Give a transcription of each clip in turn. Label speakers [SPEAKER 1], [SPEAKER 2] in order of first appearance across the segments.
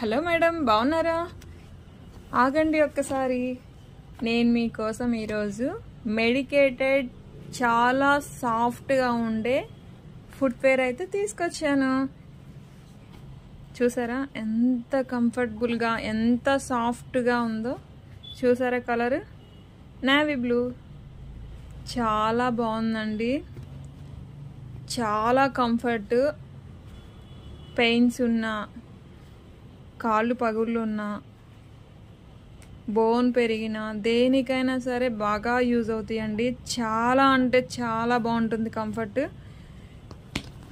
[SPEAKER 1] Hello madam, బాగున్నారా? ఆగండి ఒక్కసారి. నేను మీకోసం ఈరోజు మెడికేటెడ్ చాలా సాఫ్ట్గా ఉండే ఫుట్వేర్ అయితే తీసుకొచ్చాను. చూసారా ఎంత కంఫర్టబుల్గా, ఎంత సాఫ్ట్గా ఉందో. చూసారా కలర్ నేవీ బ్లూ, చాలా బాగుందండి. చాలా కంఫర్ట్. పెయిన్స్ ఉన్నా, కాళ్ళు పగుళ్ళు ఉన్నా, బోన్ పెరిగినా, దేనికైనా సరే బాగా యూజ్ అవుతాయండి. చాలా అంటే చాలా బాగుంటుంది కంఫర్ట్.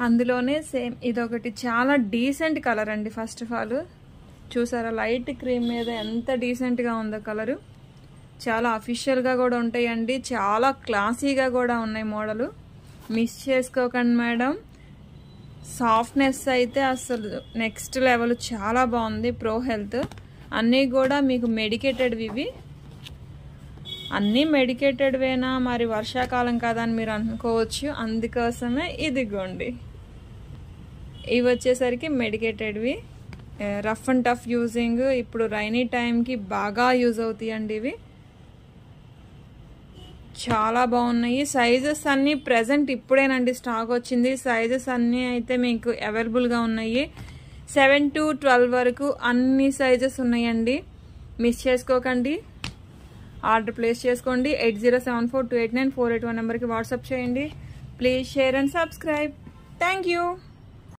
[SPEAKER 1] అందులోనే సేమ్ ఇదొకటి చాలా డీసెంట్ కలర్ అండి. ఫస్ట్ ఆఫ్ ఆల్ చూసారా లైట్ క్రీమ్ మీద ఎంత డీసెంట్గా ఉందో కలరు. చాలా అఫీషియల్గా కూడా ఉంటాయండి, చాలా క్లాసీగా కూడా ఉన్నాయి మోడలు. మిస్ చేసుకోకండి మేడం. సాఫ్ట్నెస్ అయితే అసలు నెక్స్ట్ లెవెల్, చాలా బాగుంది. ప్రో హెల్త్ అన్నీ కూడా మీకు మెడికేటెడ్వి. ఇవి అన్నీ మెడికేటెడ్వేనా, మరి వర్షాకాలం కదా అని మీరు అనుకోవచ్చు. అందుకోసమే ఇదిగోండి, ఇవి వచ్చేసరికి మెడికేటెడ్వి. రఫ్ అండ్ టఫ్ యూజింగ్, ఇప్పుడు రైనీ టైంకి బాగా యూజ్ అవుతాయండి ఇవి. చాలా బాగున్నాయి. సైజెస్ అన్నీ ప్రజెంట్ ఇప్పుడేనండి స్టాక్ వచ్చింది. సైజెస్ అన్నీ అయితే మీకు అవైలబుల్గా ఉన్నాయి. 7 to 12 వరకు అన్ని సైజెస్ ఉన్నాయండి. మిస్ చేసుకోకండి, ఆర్డర్ ప్లేస్ చేసుకోండి. 8074289481 నెంబర్కి వాట్సాప్ చేయండి. Please share and subscribe. Thank you.